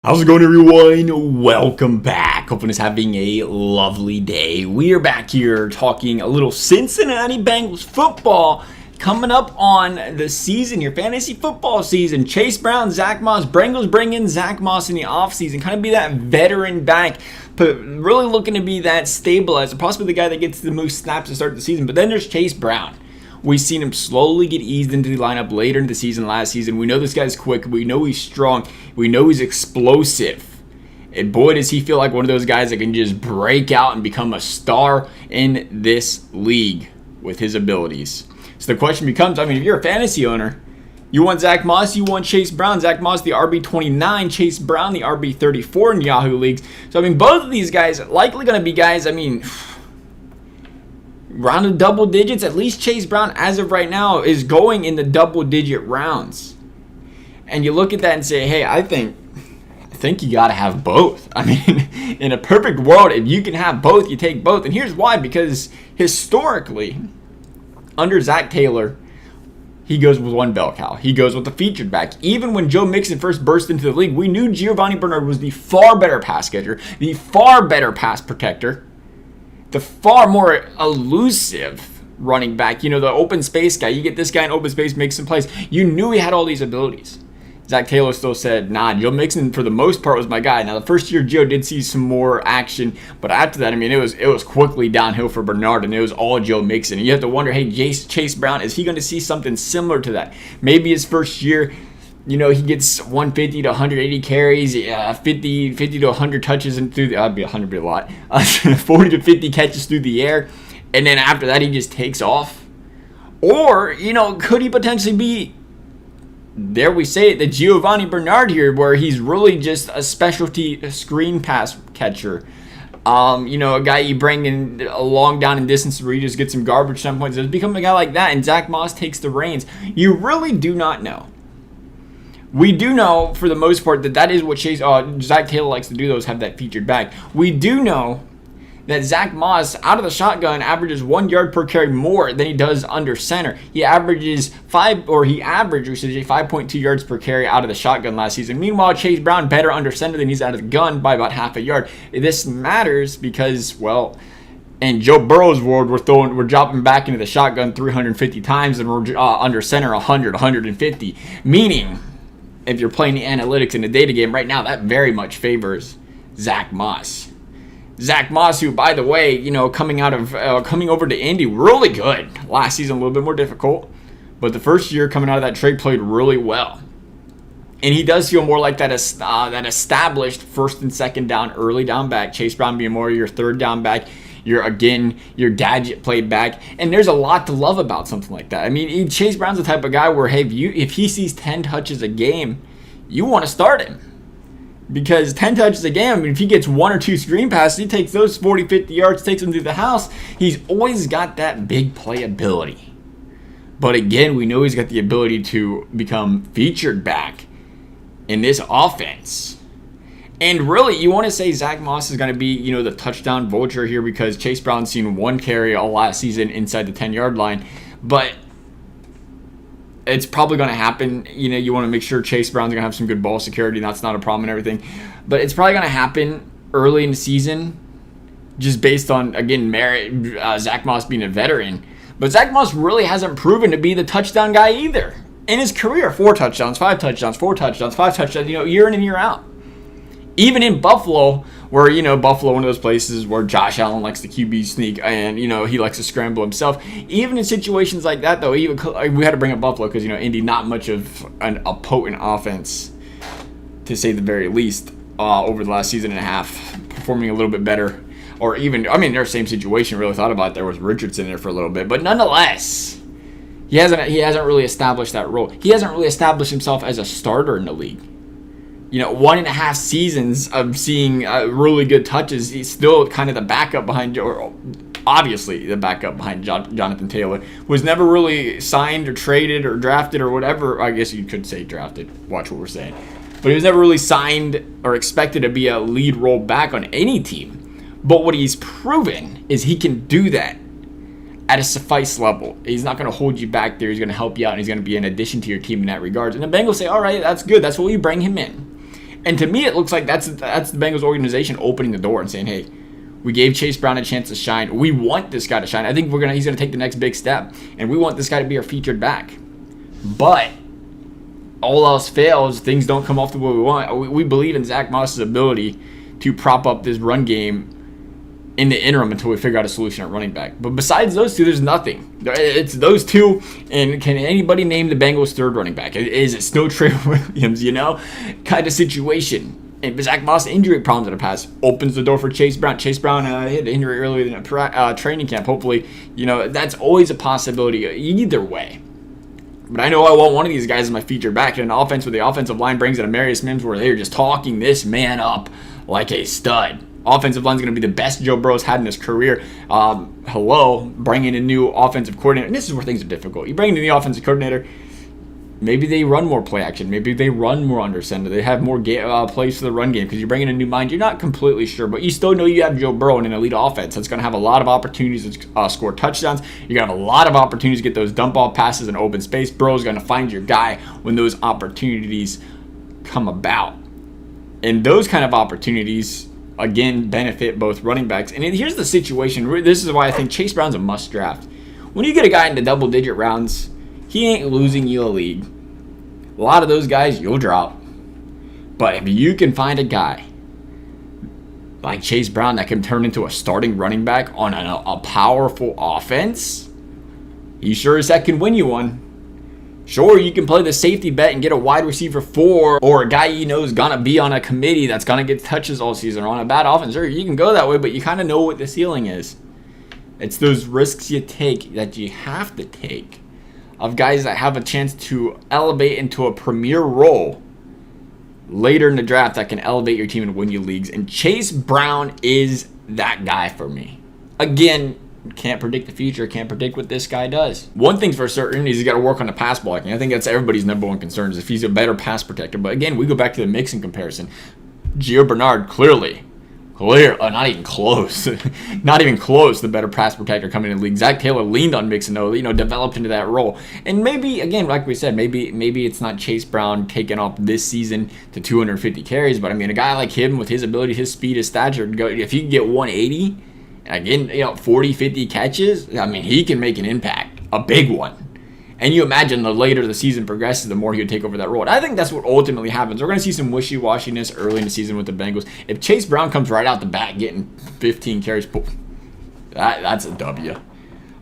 How's it going, everyone? Welcome back. Hoping it's having a lovely day. We are back here talking a little Cincinnati Bengals football coming up on the season, your fantasy football season. Chase Brown, Zack Moss. Bengals bring in Zack Moss in the offseason. Kind of be that veteran back, but really looking to be that stabilizer. Possibly the guy that gets the most snaps to start the season. But then there's Chase Brown. We've seen him slowly get eased into the lineup later in the season, last season. We know this guy's quick. We know he's strong. We know he's explosive. And boy, does he feel like one of those guys that can just break out and become a star in this league with his abilities. So the question becomes, if you're a fantasy owner, you want Zack Moss, you want Chase Brown. Zack Moss, the RB29, Chase Brown, the RB34 in Yahoo leagues. So, both of these guys are likely going to be guys, round of double digits. At least Chase Brown, as of right now, is going in the double-digit rounds. And you look at that and say, hey, I think you got to have both. In a perfect world, if you can have both, you take both. And here's why. Because historically, under Zac Taylor, he goes with one bell cow. He goes with the featured back. Even when Joe Mixon first burst into the league, we knew Giovanni Bernard was the far better pass catcher, the far better pass protector, the far more elusive running back. The open space guy. You get this guy in open space, make some plays. You knew he had all these abilities. Zac Taylor still said, nah, Joe Mixon for the most part was my guy. Now, the first year Joe did see some more action, but after that, it was quickly downhill for Bernard, and it was all Joe Mixon. And you have to wonder, hey, Chase Brown, is he going to see something similar to that? Maybe his first year, he gets 150 to 180 carries, 50 to 100 touches and through the, that'd be 100 be a lot, 40 to 50 catches through the air, and then after that he just takes off. Or, could he potentially be, dare we say it, the Giovanni Bernard here, where he's really just a specialty screen pass catcher. A guy you bring in a long down and distance where you just get some garbage time points. It's become a guy like that, and Zack Moss takes the reins. You really do not know. We do know, for the most part, that is what Zac Taylor likes to do, those have that featured back. We do know that Zack Moss, out of the shotgun, averages 1 yard per carry more than he does under center. He averaged 5.2 yards per carry out of the shotgun last season. Meanwhile, Chase Brown better under center than he's out of the gun by about half a yard. This matters because, in Joe Burrow's world, we're dropping back into the shotgun 350 times, and we're under center 150. Meaning, if you're playing the analytics in the data game right now, that very much favors Zack Moss. Zack Moss, who, by the way, coming over to Indy, really good. Last season, a little bit more difficult. But the first year coming out of that trade, played really well. And he does feel more like that established first and second down, early down back. Chase Brown being more your third down back. Your gadget played back. And there's a lot to love about something like that. Chase Brown's the type of guy where, hey, if he sees 10 touches a game, you want to start him. Because 10 touches a game, if he gets one or two screen passes, he takes those 40, 50 yards, takes them through the house. He's always got that big play ability. But again, we know he's got the ability to become featured back in this offense. And really, you want to say Zack Moss is going to be, the touchdown vulture here, because Chase Brown's seen one carry all last season inside the 10-yard line. But it's probably going to happen. You want to make sure Chase Brown's going to have some good ball security. That's not a problem and everything. But it's probably going to happen early in the season, just based on, again, Zack Moss being a veteran. But Zack Moss really hasn't proven to be the touchdown guy either. In his career, 4 touchdowns, 5 touchdowns, 4 touchdowns, 5 touchdowns, year in and year out. Even in Buffalo, where, Buffalo, one of those places where Josh Allen likes to QB sneak and, he likes to scramble himself. Even in situations like that, though, we had to bring up Buffalo because, Indy, not much of a potent offense, to say the very least, over the last season and a half, performing a little bit better. Or even, their same situation, really thought about it. There was Richardson there for a little bit. But nonetheless, he hasn't really established that role. He hasn't really established himself as a starter in the league. 1.5 seasons of seeing really good touches. He's still kind of the backup behind, or obviously the backup behind Jonathan Taylor, was never really signed or traded or drafted or whatever. I guess you could say drafted. Watch what we're saying. But he was never really signed or expected to be a lead role back on any team. But what he's proven is he can do that at a suffice level. He's not going to hold you back there. He's going to help you out, and he's going to be an addition to your team in that regards. And the Bengals say, all right, that's good. That's why we bring him in. And to me, it looks like that's the Bengals organization opening the door and saying, hey, we gave Chase Brown a chance to shine. We want this guy to shine. I think he's gonna take the next big step, and we want this guy to be our featured back. But all else fails, things don't come off the way we want. We believe in Zack Moss's ability to prop up this run game in the interim until we figure out a solution at running back. But besides those two, there's nothing. It's those two, and can anybody name the Bengals' third running back? Is it still Trey Williams, kind of situation? And Zack Moss injury problems in the past opens the door for Chase Brown. Chase Brown had an injury earlier in training camp. Hopefully, that's always a possibility either way. But I know I want one of these guys as my featured back in an offense where the offensive line brings in Amarius Mims, where they're just talking this man up like a stud. Offensive line is going to be the best Joe Burrow's had in his career. Bringing a new offensive coordinator. And this is where things are difficult. You bring in the offensive coordinator, maybe they run more play action. Maybe they run more under center. They have more plays for the run game because you're bringing in a new mind. You're not completely sure, but you still know you have Joe Burrow in an elite offense that's going to have a lot of opportunities to score touchdowns. You're going to have a lot of opportunities to get those dump ball passes in open space. Burrow's going to find your guy when those opportunities come about. And those kind of opportunities, again, benefit both running backs. And here's the situation. This is why I think Chase Brown's a must draft. When you get a guy into double-digit rounds, he ain't losing you a league. A lot of those guys you'll drop. But if you can find a guy like Chase Brown that can turn into a starting running back on a powerful offense, he sure as heck can win you one. Sure, you can play the safety bet and get a wide receiver 4 or a guy you know is going to be on a committee that's going to get touches all season or on a bad offense. Sure, you can go that way, but you kind of know what the ceiling is. It's those risks you take that you have to take of guys that have a chance to elevate into a premier role later in the draft that can elevate your team and win you leagues. And Chase Brown is that guy for me. Again, can't predict the future, can't predict what this guy does. One thing's for certain is he's got to work on the pass blocking. I think that's everybody's number one concern is if he's a better pass protector. But again, we go back to the Mixon comparison. Gio Bernard, clearly, not even close. Not even close, the better pass protector coming in the league. Zac Taylor leaned on Mixon, though, developed into that role. And maybe, again, like we said, maybe it's not Chase Brown taking off this season to 250 carries, but I mean, a guy like him with his ability, his speed, his stature, if he can get 180, again, 40, 50 catches, I mean, he can make an impact, a big one. And you imagine the later the season progresses, the more he would take over that role. And I think that's what ultimately happens. We're going to see some wishy-washiness early in the season with the Bengals. If Chase Brown comes right out the bat getting 15 carries, that's a W.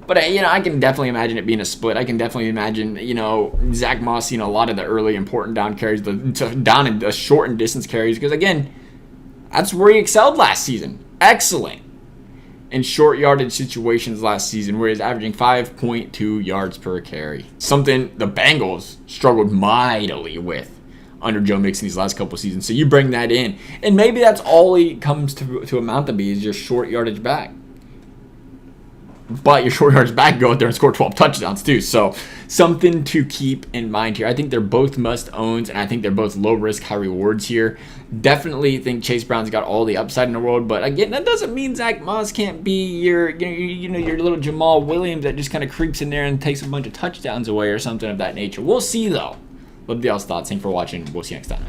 But, I can definitely imagine it being a split. I can definitely imagine, Zack Moss seeing a lot of the early important down carries, down and the short and distance carries. Because, again, that's where he excelled last season. Excellent in short yardage situations last season, where he's averaging 5.2 yards per carry. Something the Bengals struggled mightily with under Joe Mixon these last couple seasons. So you bring that in, and maybe that's all he comes to amount to be is just short yardage back. But your short yardage back go out there and score 12 touchdowns too. So something to keep in mind here. I think they're both must-owns, and I think they're both low-risk, high rewards here. Definitely think Chase Brown's got all the upside in the world, but again, that doesn't mean Zack Moss can't be your little Jamal Williams that just kind of creeps in there and takes a bunch of touchdowns away or something of that nature. We'll see, though. Love y'all's thoughts. Thanks for watching. We'll see you next time.